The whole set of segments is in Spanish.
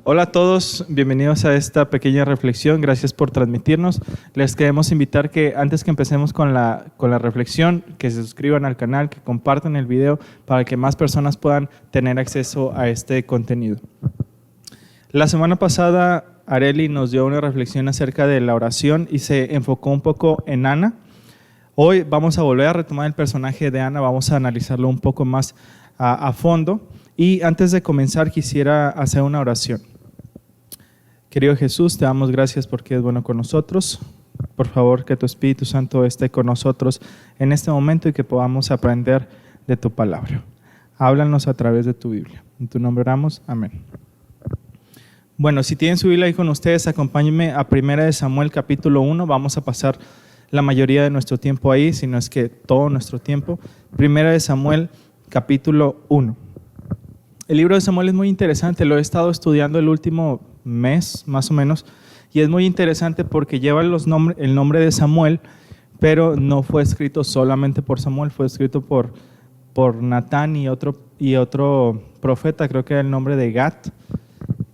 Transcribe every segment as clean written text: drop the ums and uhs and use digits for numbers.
Hola a todos, bienvenidos a esta pequeña reflexión, gracias por transmitirnos. Les queremos invitar que antes que empecemos con la reflexión, que se suscriban al canal, que compartan el video para que más personas puedan tener acceso a este contenido. La semana pasada Areli nos dio una reflexión acerca de la oración y se enfocó un poco en Ana. Hoy vamos a volver a retomar el personaje de Ana, vamos a analizarlo un poco más a fondo. Y antes de comenzar quisiera hacer una oración. Querido Jesús, te damos gracias porque es bueno con nosotros. Por favor, que tu Espíritu Santo esté con nosotros en este momento y que podamos aprender de tu palabra. Háblanos a través de tu Biblia. En tu nombre oramos. Amén. Bueno, si tienen su Biblia ahí con ustedes, acompáñenme a 1 Samuel capítulo 1. Vamos a pasar la mayoría de nuestro tiempo ahí, si no es que todo nuestro tiempo. 1 Samuel capítulo 1. El libro de Samuel es muy interesante, lo he estado estudiando el último mes más o menos y es muy interesante porque lleva el nombre de Samuel, pero no fue escrito solamente por Samuel, fue escrito por Natán y otro profeta, creo que era el nombre de Gat.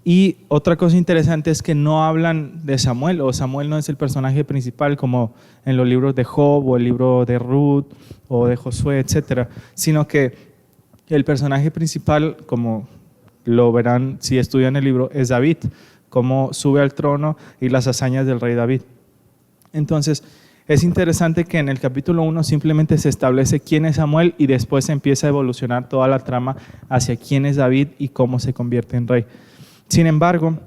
Y otra cosa interesante es que no hablan de Samuel, o Samuel no es el personaje principal como en los libros de Job o el libro de Ruth o de Josué, etcétera, sino que el personaje principal, como lo verán si estudian el libro, es David, cómo sube al trono y las hazañas del rey David. Entonces, es interesante que en el capítulo 1 simplemente se establece quién es Samuel y después empieza a evolucionar toda la trama hacia quién es David y cómo se convierte en rey. Sin embargo,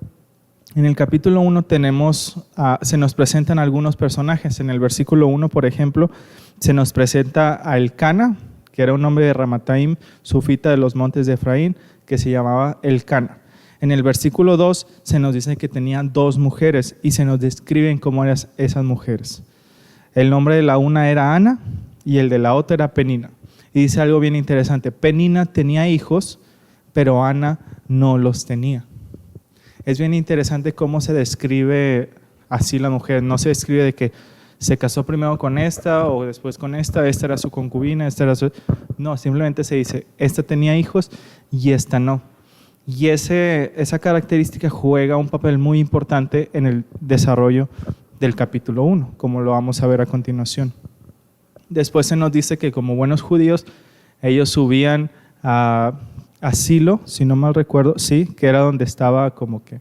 en el capítulo 1 se nos presentan algunos personajes. En el versículo 1, por ejemplo, se nos presenta a Elcana, que era un hombre de Ramataim, sufita de los montes de Efraín, que se llamaba Elcana. En el versículo 2 se nos dice que tenía 2 mujeres y se nos describen cómo eran esas mujeres. El nombre de la una era Ana y el de la otra era Penina. Y dice algo bien interesante, Penina tenía hijos, pero Ana no los tenía. Es bien interesante cómo se describe así la mujer, no se describe de que se casó primero con esta o después con esta era su concubina, No, simplemente se dice, esta tenía hijos y esta no. Y esa característica juega un papel muy importante en el desarrollo del capítulo 1, como lo vamos a ver a continuación. Después se nos dice que como buenos judíos, ellos subían a Silo, si no mal recuerdo, sí, que era donde estaba como que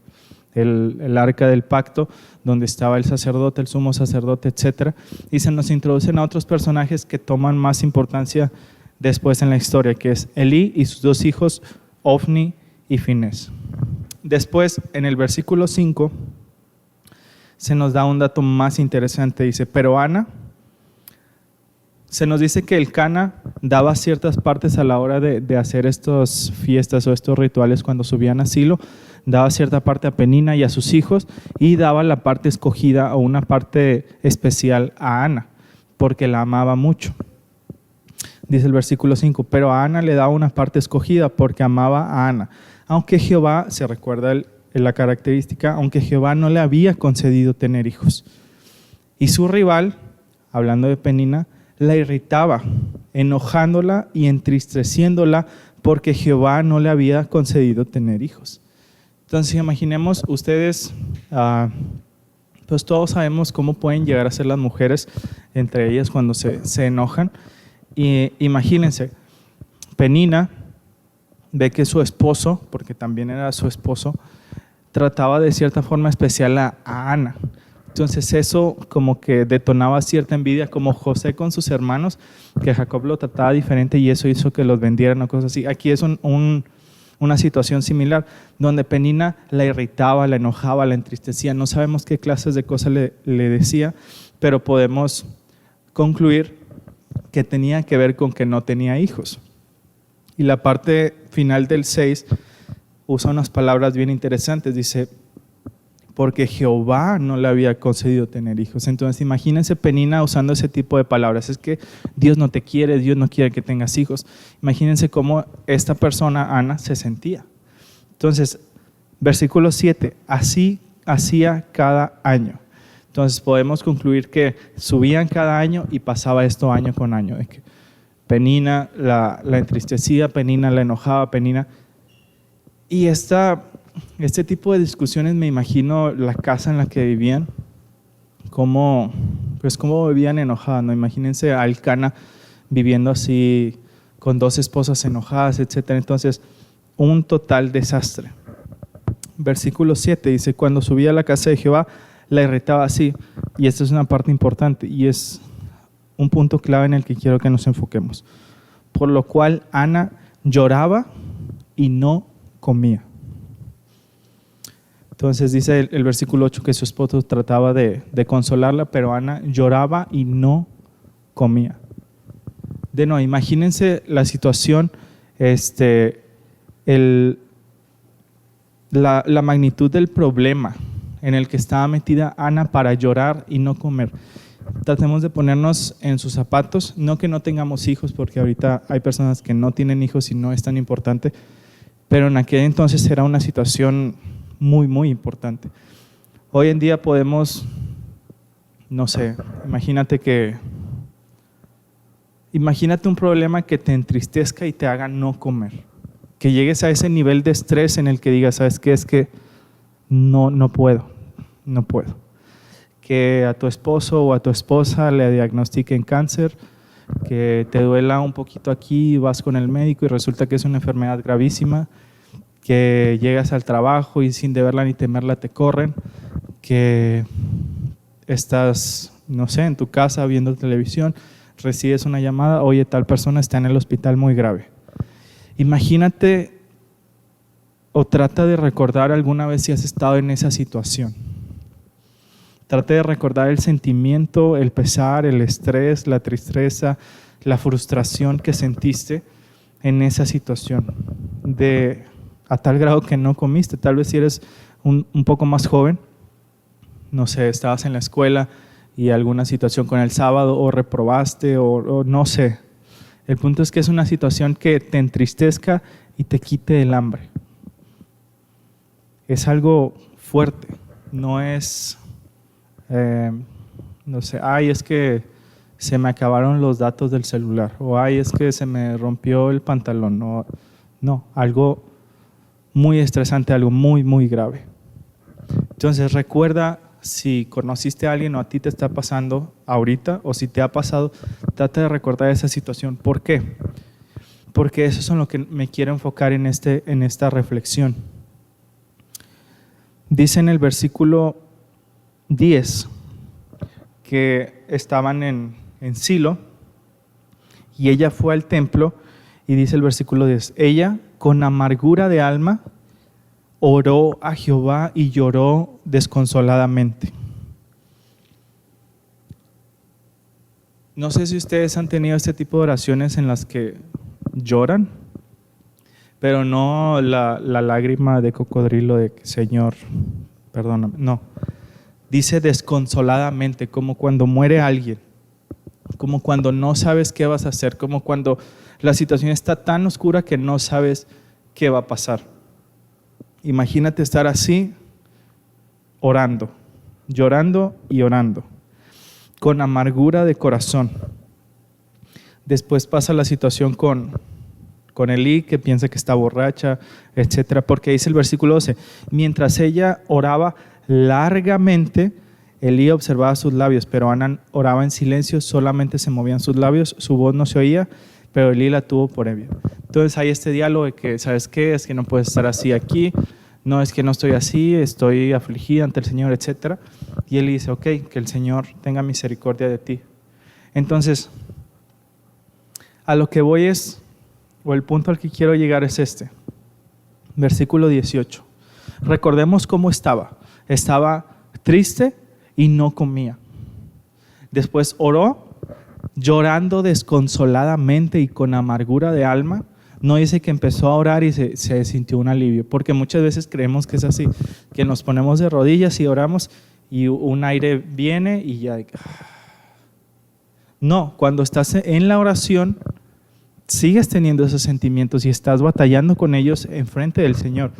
el arca del pacto, donde estaba el sacerdote, el sumo sacerdote, etc. Y se nos introducen a otros personajes que toman más importancia después en la historia, que es Elí y sus 2 hijos, Ofni y Finés. Después, en el versículo 5, se nos da un dato más interesante, dice, pero Ana, se nos dice que Elcana daba ciertas partes a la hora de hacer estas fiestas o estos rituales cuando subían a Silo, daba cierta parte a Penina y a sus hijos y daba la parte escogida o una parte especial a Ana, porque la amaba mucho. Dice el versículo 5, pero a Ana le daba una parte escogida porque amaba a Ana, aunque Jehová, se recuerda la característica, aunque Jehová no le había concedido tener hijos. Y su rival, hablando de Penina, la irritaba, enojándola y entristeciéndola porque Jehová no le había concedido tener hijos. Entonces imaginemos ustedes, pues todos sabemos cómo pueden llegar a ser las mujeres entre ellas cuando se enojan. Y imagínense, Penina ve que su esposo, porque también era su esposo, trataba de cierta forma especial a Ana. Entonces eso como que detonaba cierta envidia, como José con sus hermanos, que Jacob lo trataba diferente y eso hizo que los vendieran o cosas así. Aquí es una situación similar, donde Penina la irritaba, la enojaba, la entristecía. No sabemos qué clases de cosas le decía, pero podemos concluir que tenía que ver con que no tenía hijos. Y la parte final del 6 usa unas palabras bien interesantes, dice, porque Jehová no le había concedido tener hijos. Entonces imagínense Penina usando ese tipo de palabras, es que Dios no te quiere, Dios no quiere que tengas hijos. Imagínense cómo esta persona, Ana, se sentía. Entonces, versículo 7, así hacía cada año. Entonces podemos concluir que subían cada año y pasaba esto año con año, de que Penina la entristecía, Penina la enojaba, Penina. Y esta este tipo de discusiones me imagino la casa en la que vivían, cómo vivían enojadas, ¿no? Imagínense a Elcana viviendo así con 2 esposas enojadas, etc. Entonces, un total desastre. Versículo 7 dice, cuando subía a la casa de Jehová, la irritaba así. Y esta es una parte importante y es un punto clave en el que quiero que nos enfoquemos. Por lo cual Ana lloraba y no comía. Entonces dice el versículo 8 que su esposo trataba de consolarla, pero Ana lloraba y no comía. De nuevo, imagínense la situación, la magnitud del problema en el que estaba metida Ana para llorar y no comer. Tratemos de ponernos en sus zapatos, no que no tengamos hijos, porque ahorita hay personas que no tienen hijos y no es tan importante, pero en aquel entonces era una situación muy, muy importante. Hoy en día podemos, no sé, imagínate un problema que te entristezca y te haga no comer, que llegues a ese nivel de estrés en el que digas, ¿sabes qué? Es que no puedo. Que a tu esposo o a tu esposa le diagnostiquen cáncer, que te duela un poquito aquí, vas con el médico y resulta que es una enfermedad gravísima, que llegas al trabajo y sin deberla ni temerla te corren, que estás, no sé, en tu casa viendo televisión, recibes una llamada, oye, tal persona está en el hospital muy grave. Imagínate o trata de recordar alguna vez si has estado en esa situación. Trate de recordar el sentimiento, el pesar, el estrés, la tristeza, la frustración que sentiste en esa situación, a tal grado que no comiste. Tal vez si eres un poco más joven, no sé, estabas en la escuela y alguna situación con el sábado o reprobaste o no sé. El punto es que es una situación que te entristezca y te quite el hambre. Es algo fuerte, no es... no sé, es que se me acabaron los datos del celular, o es que se me rompió el pantalón, no, algo muy estresante, algo muy, muy grave. Entonces recuerda, si conociste a alguien o a ti te está pasando ahorita, o si te ha pasado, trata de recordar esa situación. ¿Por qué? Porque eso es en lo que me quiero enfocar en esta reflexión. Dice en el versículo 10 que estaban en Silo y ella fue al templo y dice el versículo 10, ella con amargura de alma oró a Jehová y lloró desconsoladamente. No sé si ustedes han tenido este tipo de oraciones en las que lloran, pero no la lágrima de cocodrilo de Señor, perdóname, no. Dice desconsoladamente, como cuando muere alguien, como cuando no sabes qué vas a hacer, como cuando la situación está tan oscura que no sabes qué va a pasar. Imagínate estar así, orando, llorando y orando, con amargura de corazón. Después pasa la situación con Elí, que piensa que está borracha, etcétera, porque dice el versículo 12, mientras ella oraba largamente, Elí observaba sus labios, pero Ana oraba en silencio, solamente se movían sus labios, su voz no se oía, pero Elí la tuvo por ebria. Entonces hay este diálogo de que, ¿sabes qué? Es que no puedes estar así aquí, no es que no estoy así, estoy afligida ante el Señor, etcétera. Y Elí dice, ok, que el Señor tenga misericordia de ti. Entonces, a lo que voy o el punto al que quiero llegar es este, versículo 18. Recordemos cómo estaba triste y no comía. Después oró, llorando desconsoladamente y con amargura de alma. No dice que empezó a orar y se sintió un alivio, porque muchas veces creemos que es así, que nos ponemos de rodillas y oramos y un aire viene y ya. No, cuando estás en la oración sigues teniendo esos sentimientos y estás batallando con ellos enfrente del Señor.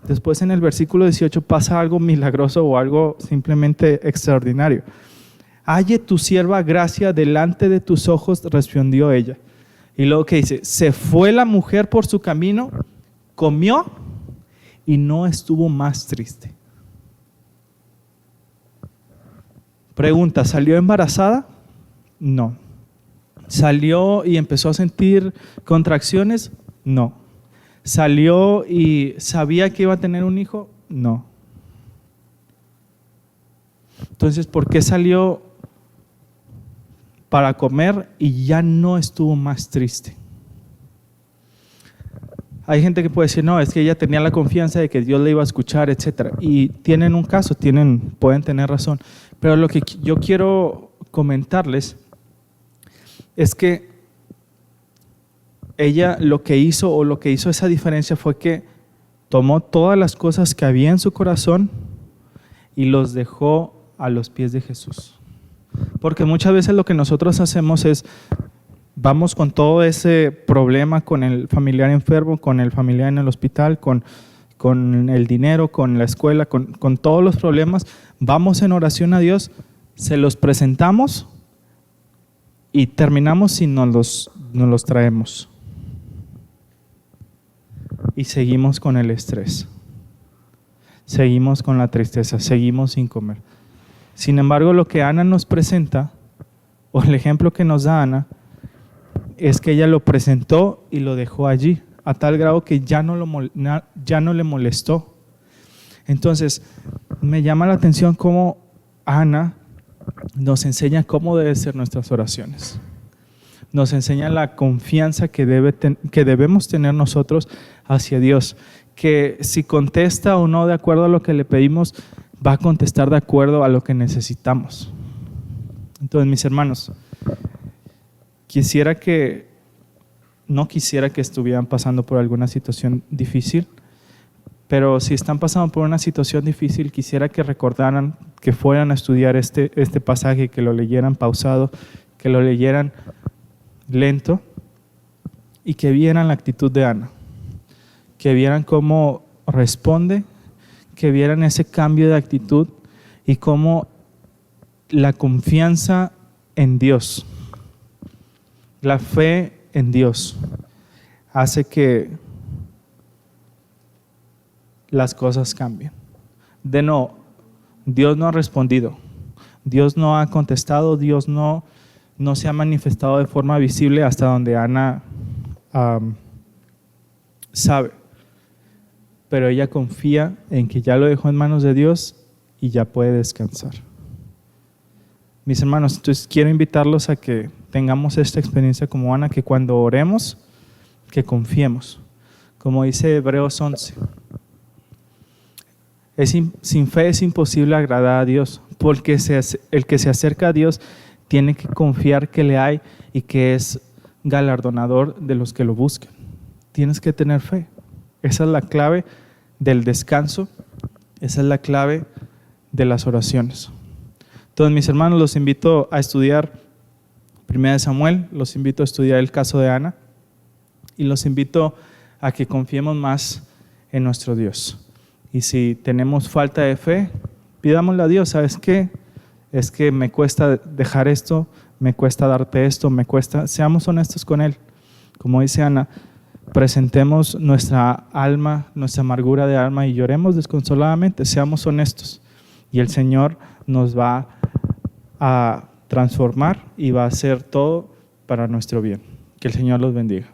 Después en el versículo 18 pasa algo milagroso o algo simplemente extraordinario. Halle tu sierva gracia delante de tus ojos, respondió ella. Y luego que dice, se fue la mujer por su camino, comió y no estuvo más triste. Pregunta, ¿salió embarazada? No. ¿Salió y empezó a sentir contracciones? No. ¿Salió y sabía que iba a tener un hijo? No. Entonces, ¿por qué salió para comer y ya no estuvo más triste? Hay gente que puede decir, no, es que ella tenía la confianza de que Dios le iba a escuchar, etc. Y tienen un caso, pueden tener razón. Pero lo que yo quiero comentarles es que ella lo que hizo esa diferencia fue que tomó todas las cosas que había en su corazón y los dejó a los pies de Jesús. Porque muchas veces lo que nosotros hacemos es, vamos con todo ese problema, con el familiar enfermo, con el familiar en el hospital, con el dinero, con la escuela, con todos los problemas, vamos en oración a Dios, se los presentamos y terminamos y nos los traemos. Y seguimos con el estrés, seguimos con la tristeza, seguimos sin comer. Sin embargo, lo que Ana nos presenta, o el ejemplo que nos da Ana, es que ella lo presentó y lo dejó allí, a tal grado que ya no le molestó. Entonces, me llama la atención cómo Ana nos enseña cómo deben ser nuestras oraciones. Nos enseña la confianza que debemos tener nosotros hacia Dios, que si contesta o no de acuerdo a lo que le pedimos, va a contestar de acuerdo a lo que necesitamos. Entonces, mis hermanos, no quisiera que estuvieran pasando por alguna situación difícil, pero si están pasando por una situación difícil, quisiera que recordaran, que fueran a estudiar este pasaje, que lo leyeran pausado, que lo leyeran lento y que vieran la actitud de Ana, que vieran cómo responde, que vieran ese cambio de actitud y cómo la confianza en Dios, la fe en Dios hace que las cosas cambien. Dios no ha respondido, Dios no ha contestado, Dios no se ha manifestado de forma visible hasta donde Ana sabe, pero ella confía en que ya lo dejó en manos de Dios y ya puede descansar. Mis hermanos, entonces quiero invitarlos a que tengamos esta experiencia como Ana, que cuando oremos, que confiemos, como dice Hebreos 11. Sin fe es imposible agradar a Dios, porque el que se acerca a Dios tiene que confiar que le hay y que es galardonador de los que lo buscan. Tienes que tener fe. Esa es la clave del descanso, esa es la clave de las oraciones. Entonces, mis hermanos, los invito a estudiar 1 Samuel, los invito a estudiar el caso de Ana y los invito a que confiemos más en nuestro Dios. Y si tenemos falta de fe, pidámosle a Dios, ¿sabes qué? Es que me cuesta dejar esto, me cuesta darte esto, seamos honestos con Él. Como dice Ana, presentemos nuestra alma, nuestra amargura de alma y lloremos desconsoladamente, seamos honestos. Y el Señor nos va a transformar y va a hacer todo para nuestro bien. Que el Señor los bendiga.